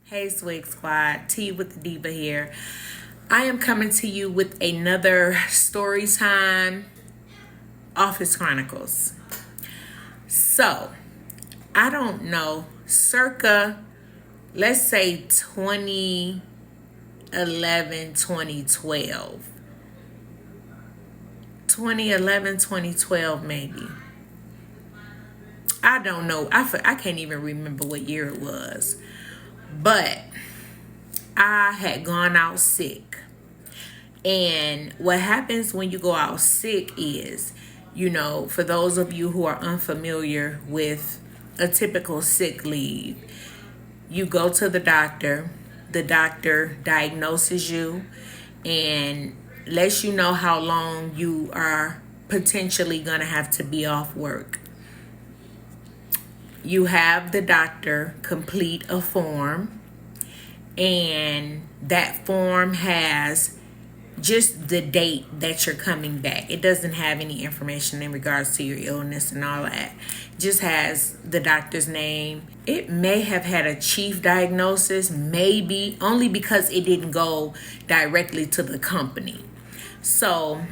Hey Swig Squad, T with the Diva here. I am coming to you with another Storytime Office Chronicles. So, I don't know, circa, let's say 2011, 2012. 2011, 2012 maybe. I don't know. I can't even remember what year it was. But I had gone out sick. And what happens when you go out sick is, for those of you who are unfamiliar with a typical sick leave, you go to the doctor diagnoses you and lets you know how long you are potentially going to have to be off work. You have the doctor complete a form, and that form has just the date that you're coming back. It doesn't have any information in regards to your illness and all that. It just has the doctor's name. It may have had a chief diagnosis, maybe, only because it didn't go directly to the company. So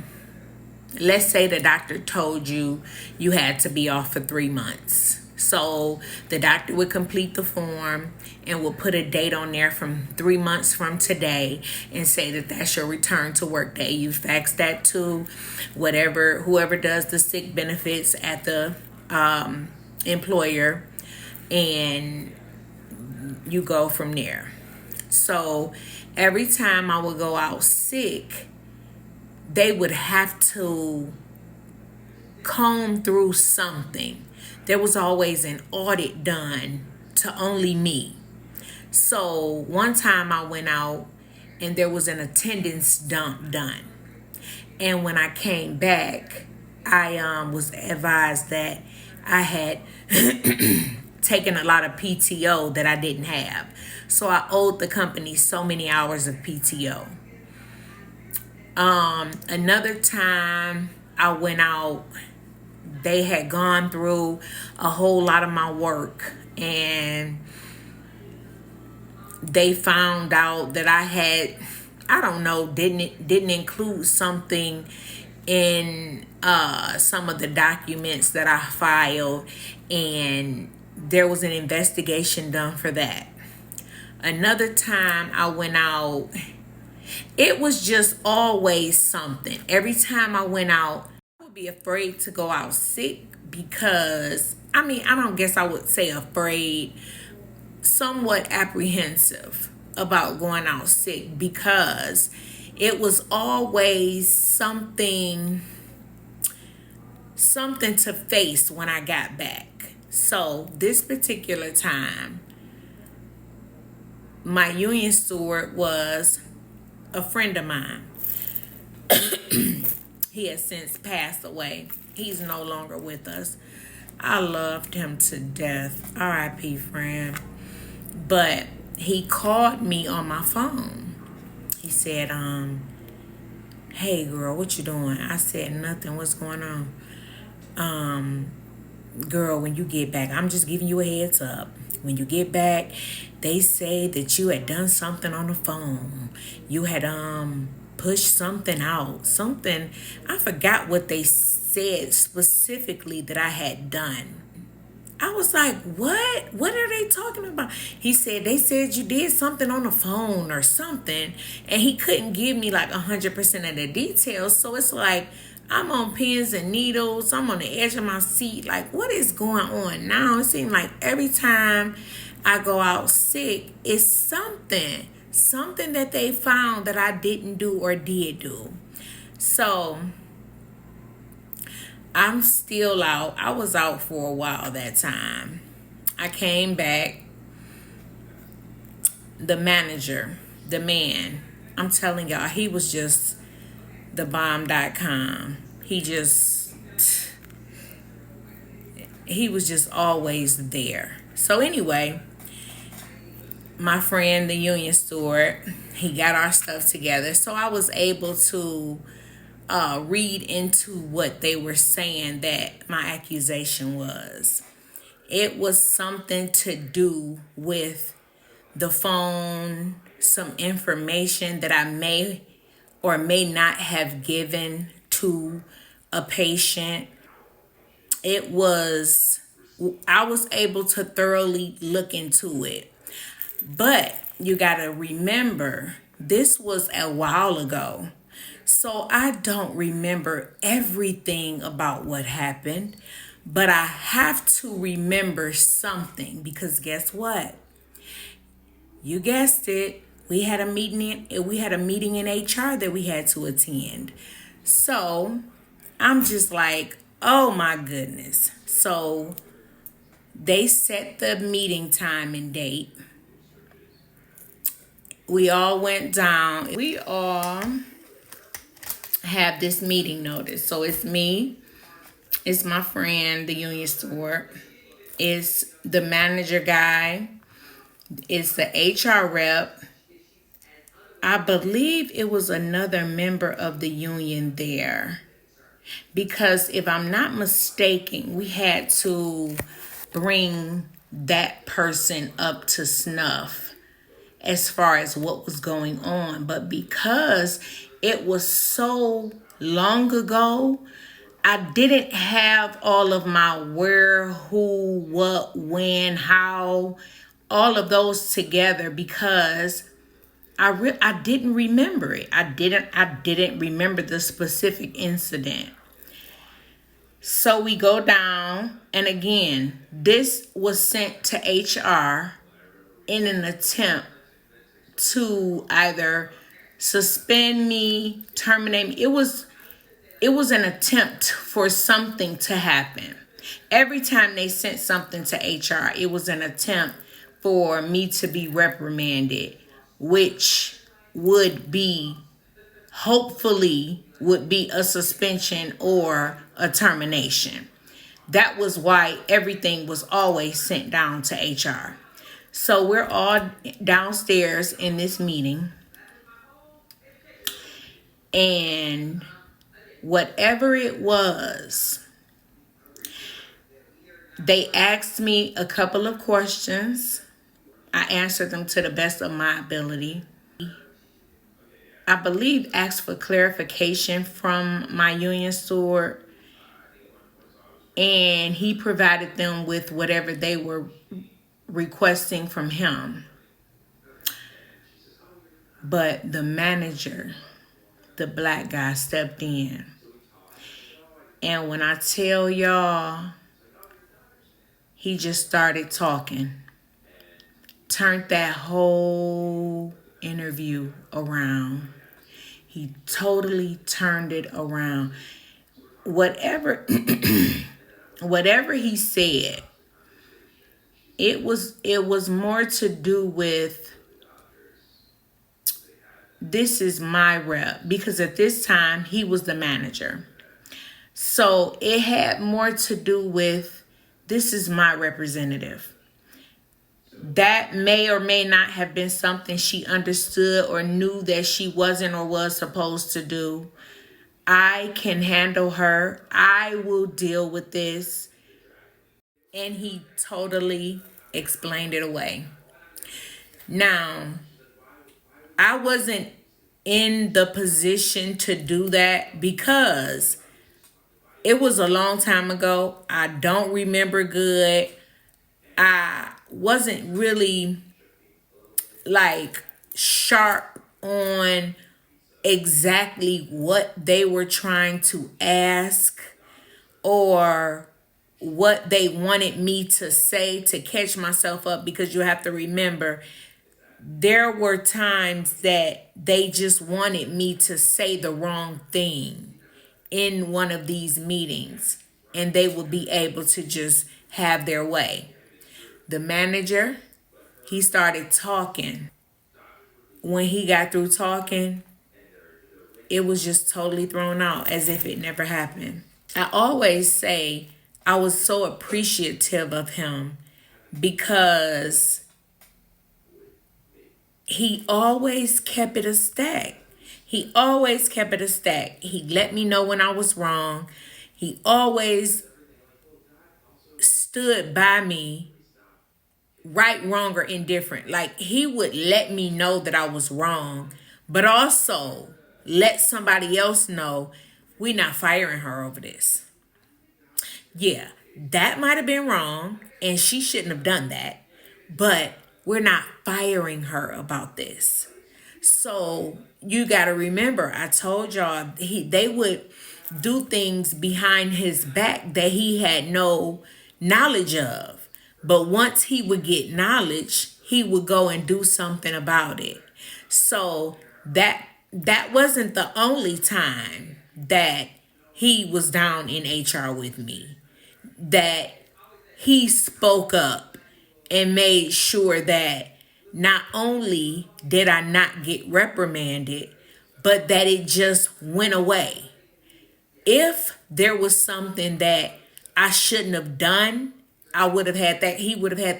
let's say the doctor told you you had to be off for 3 months. So the doctor would complete the form and will put a date on there from 3 months from today and say that that's your return to work day. You fax that to whoever does the sick benefits at the employer, and you go from there. So every time I would go out sick, they would have to comb through something. There was always an audit done to only me. So one time I went out and there was an attendance dump done. And when I came back, I was advised that I had taken a lot of PTO that I didn't have. So I owed the company so many hours of PTO. Another time I went out, they had gone through a whole lot of my work and they found out that I had, I don't know, didn't include something in some of the documents that I filed, and there was an investigation done for that. Another time I went out, it was just always something. Every time I went out, I would be afraid to go out sick because, I don't guess I would say afraid, somewhat apprehensive about going out sick because it was always something to face when I got back. So this particular time, my union steward was a friend of mine. He has since passed away. He's no longer with us. I loved him to death. R.I.P. friend. But he called me on my phone. He said, hey girl, what you doing? I said, nothing. What's going on? Girl, when you get back, I'm just giving you a heads up. When you get back, they say that you had done something on the phone. You had pushed something out. Something, I forgot what they said specifically that I had done. I was like, what? What are they talking about? He said, they said you did something on the phone or something. And he couldn't give me like 100% of the details. So it's like, I'm on pins and needles. I'm on the edge of my seat. Like, what is going on now? It seems like every time I go out sick, it's something that they found that I didn't do or did do. So I'm still out. I was out for a while that time. I came back. The manager, the man, I'm telling y'all, he was just the bomb.com. He was just always there. So anyway, my friend, the union steward, he got our stuff together. So I was able to read into what they were saying that my accusation was. It was something to do with the phone some information that I may or may not have given to a patient. It was, I was able to thoroughly look into it. But you got to remember, this was a while ago. So I don't remember everything about what happened, but I have to remember something because guess what? You guessed it. We had a meeting in HR that we had to attend. So I'm just like, oh my goodness. So they set the meeting time and date. We all went down. We all have this meeting notice. So it's me, it's my friend, the union steward, it's the manager guy, it's the HR rep. I believe it was another member of the union there. Because if I'm not mistaken, we had to bring that person up to snuff as far as what was going on. But because it was so long ago, I didn't have all of my where, who, what, when, how, all of those together because I didn't remember it. I didn't remember the specific incident. So we go down, and again, this was sent to HR in an attempt to either suspend me, terminate me. It was an attempt for something to happen. Every time they sent something to HR, it was an attempt for me to be reprimanded, which would be, hopefully, would be a suspension or a termination. That was why everything was always sent down to HR. So we're all downstairs in this meeting, and whatever it was, they asked me a couple of questions. I answered them to the best of my ability. I believe asked for clarification from my union steward, and he provided them with whatever they were requesting from him. But the manager, the black guy, stepped in. And when I tell y'all, he just started talking. Turned that whole interview around. He totally turned it around. Whatever whatever he said, it was more to do with, this is my rep, because at this time he was the manager. So it had more to do with, this is my representative. That may or may not have been something she understood or knew that she wasn't or was supposed to do. I can handle her. I will deal with this. And he totally explained it away. Now, I wasn't in the position to do that because it was a long time ago. I don't remember good. I wasn't really like sharp on exactly what they were trying to ask or what they wanted me to say to catch myself up, because you have to remember there were times that they just wanted me to say the wrong thing in one of these meetings and they would be able to just have their way. The manager, he started talking. When he got through talking, it was just totally thrown out as if it never happened. I always say I was so appreciative of him because he always kept it a stack. He always kept it a stack. He let me know when I was wrong. He always stood by me right, wrong, or indifferent. Like, he would let me know that I was wrong, but also let somebody else know we not firing her over this. Yeah, that might have been wrong, and she shouldn't have done that, but we're not firing her about this. So you got to remember, I told y'all they would do things behind his back that he had no knowledge of. But once he would get knowledge, he would go and do something about it. So that wasn't the only time that he was down in HR with me. That he spoke up and made sure that not only did I not get reprimanded, but that it just went away. If there was something that I shouldn't have done, he would have had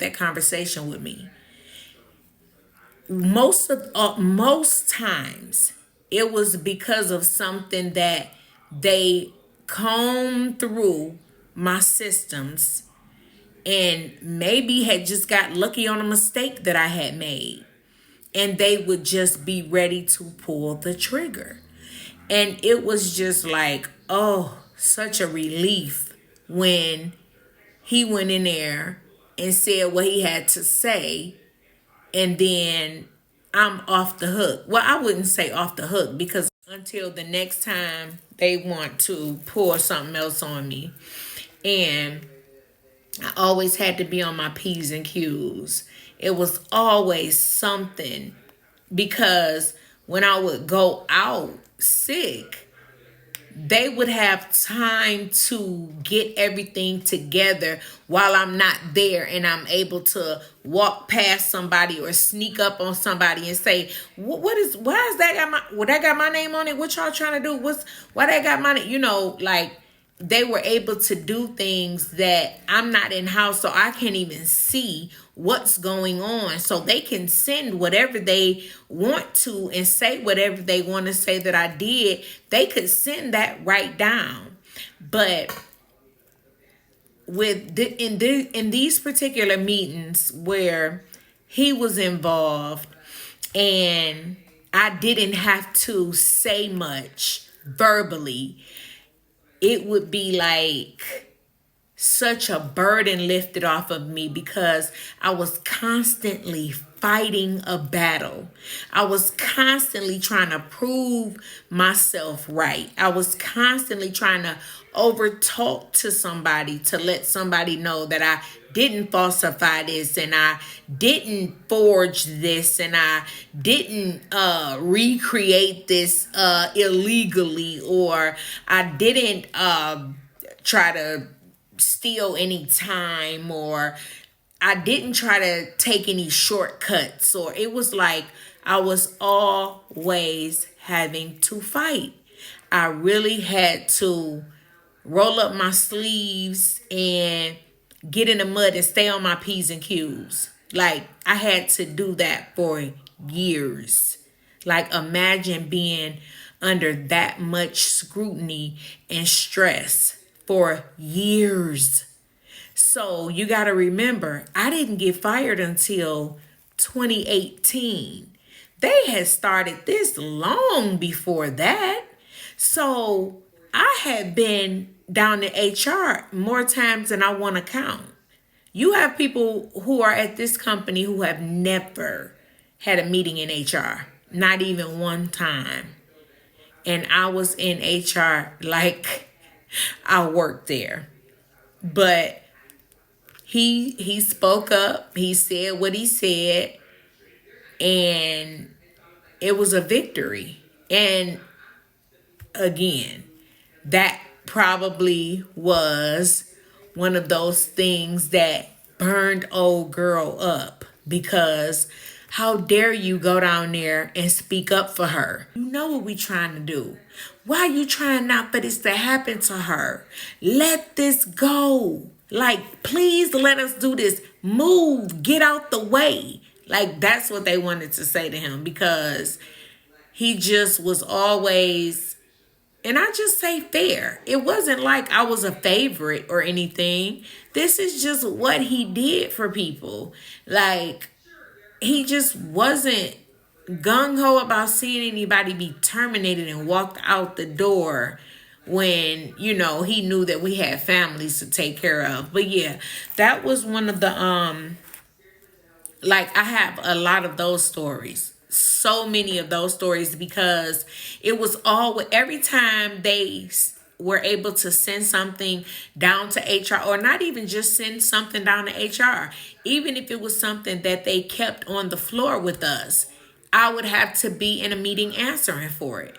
that conversation with me. Most times it was because of something that they combed through my systems and maybe had just got lucky on a mistake that I had made. And they would just be ready to pull the trigger. And it was just like, oh, such a relief when he went in there and said what he had to say. And then I'm off the hook. Well, I wouldn't say off the hook, because until the next time they want to pour something else on me. And I always had to be on my P's and Q's. It was always something, because when I would go out sick, they would have time to get everything together while I'm not there, and I'm able to walk past somebody or sneak up on somebody and say, why is that got my name on it? What y'all trying to do? Why that got my name? Like, they were able to do things that I'm not in house, so I can't even see what's going on. So they can send whatever they want to and say whatever they want to say that I did. They could send that right down. But in these particular meetings where he was involved and I didn't have to say much verbally, it would be like such a burden lifted off of me, because I was constantly fighting a battle. I was constantly trying to prove myself right. I was constantly trying to overtalk to somebody to let somebody know that I didn't falsify this, and I didn't forge this, and I didn't recreate this illegally, or I didn't try to steal any time, or I didn't try to take any shortcuts. Or it was like I was always having to fight. I really had to roll up my sleeves and get in the mud and stay on my P's and Q's. Like, I had to do that for years. Like, imagine being under that much scrutiny and stress for years. So you got to remember, I didn't get fired until 2018. They had started this long before that. So I had been down to HR more times than I want to count. You have people who are at this company who have never had a meeting in HR, not even one time. And I was in HR like I worked there. But he spoke up, he said what he said, and it was a victory. And again, that probably was one of those things that burned old girl up, because how dare you go down there and speak up for her? You know what we trying to do. Why are you trying not for this to happen to her? Let this go. Like, please let us do this. Move, get out the way. Like, that's what they wanted to say to him, because he just was always And I just say fair. It wasn't like I was a favorite or anything. This is just what he did for people. Like, he just wasn't gung ho about seeing anybody be terminated and walked out the door when, he knew that we had families to take care of. But yeah, that was one of the like, I have a lot of those stories. So many of those stories, because it was all every time they were able to send something down to HR, or not even just send something down to HR, even if it was something that they kept on the floor with us, I would have to be in a meeting answering for it.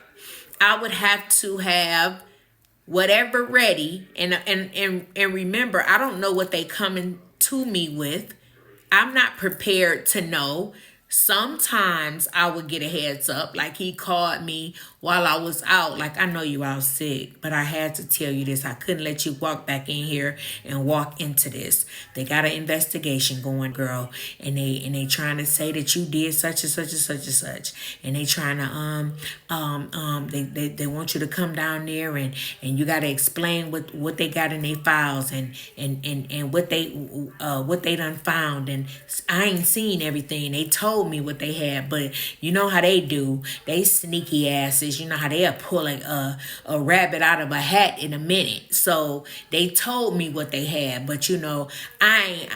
I would have to have whatever ready, and remember, I don't know what they coming to me with. I'm not prepared to know. Sometimes I would get a heads up. Like, he called me while I was out. Like, I know you out sick, but I had to tell you this. I couldn't let you walk back in here and walk into this. They got an investigation going, girl. And they trying to say that you did such and such and such and such. And they trying to they want you to come down there, and you got to explain what they got in their files, and what they done found. And I ain't seen everything. They told me what they had, but you know how they do. They sneaky asses. You know how they'll pull a rabbit out of a hat in a minute. So they told me what they had, but I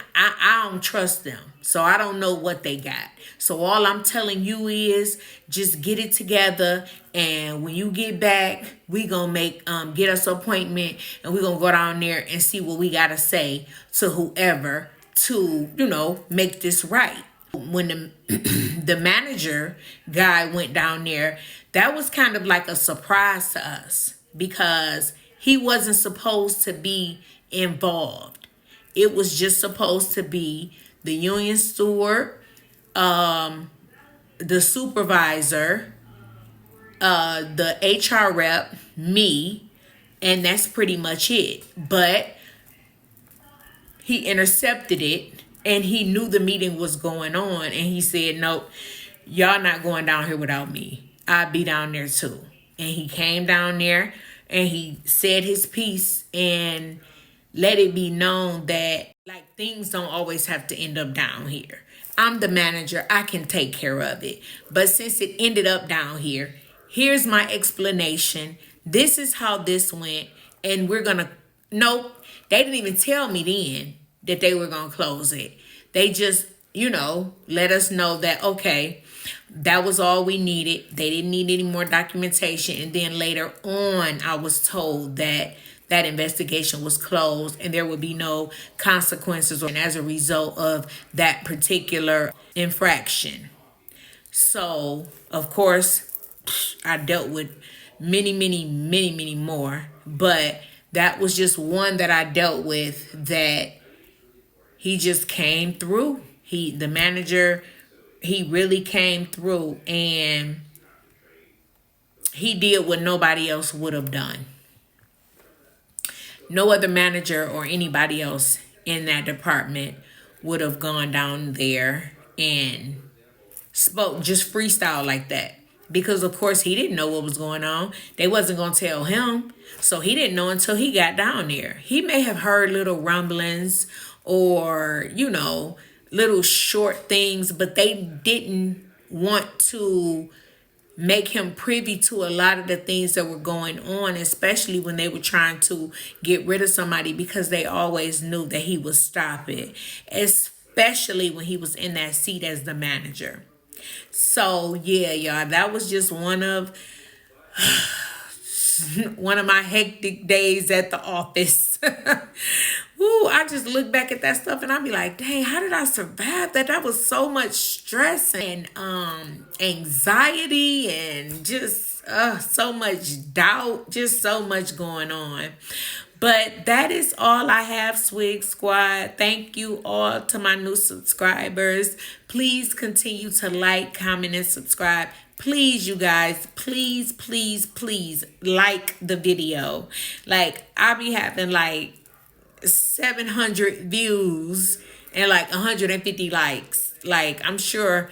don't trust them. So I don't know what they got. So all I'm telling you is just get it together, and when you get back, we gonna get us an appointment, and we gonna go down there and see what we gotta say to whoever to make this right. When the manager guy went down there, that was kind of like a surprise to us, because he wasn't supposed to be involved. It was just supposed to be the union steward, the supervisor, the HR rep, me, and that's pretty much it. But he intercepted it, and he knew the meeting was going on, and he said, nope, y'all not going down here without me. I'll be down there too. And he came down there, and he said his piece, and let it be known that, like, things don't always have to end up down here. I'm the manager. I can take care of it. But since it ended up down here, here's my explanation. This is how this went. And we're going to... Nope. They didn't even tell me then that they were going to close it. They just, let us know that, okay, that was all we needed. They didn't need any more documentation. And then later on, I was told that that investigation was closed and there would be no consequences as a result of that particular infraction. So, of course, I dealt with many more. But that was just one that I dealt with that he just came through. The manager, he really came through, and he did what nobody else would have done. No other manager or anybody else in that department would have gone down there and spoke, just freestyle like that. Because, of course, he didn't know what was going on. They wasn't going to tell him. So he didn't know until he got down there. He may have heard little rumblings or, little short things, but they didn't want to make him privy to a lot of the things that were going on, especially when they were trying to get rid of somebody, because they always knew that he would stop it, especially when he was in that seat as the manager. So yeah, y'all, that was just one of my hectic days at the office. Ooh, I just look back at that stuff and I be like, dang, how did I survive that? That was so much stress and anxiety and just so much doubt, just so much going on. But that is all I have, Swig Squad. Thank you all to my new subscribers. Please continue to like, comment, and subscribe. Please, you guys, please like the video. Like, I'll be having like 700 views and like 150 likes. Like, I'm sure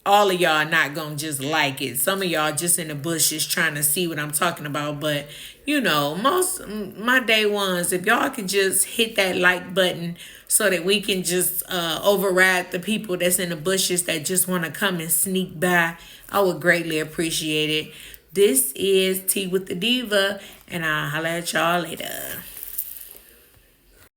all of y'all not gonna just like it. Some of y'all just in the bushes trying to see what I'm talking about. But most my day ones, if y'all could just hit that like button so that we can just override the people that's in the bushes that just want to come and sneak by, I would greatly appreciate it. This is Tea with the Diva, and I'll holler at y'all later.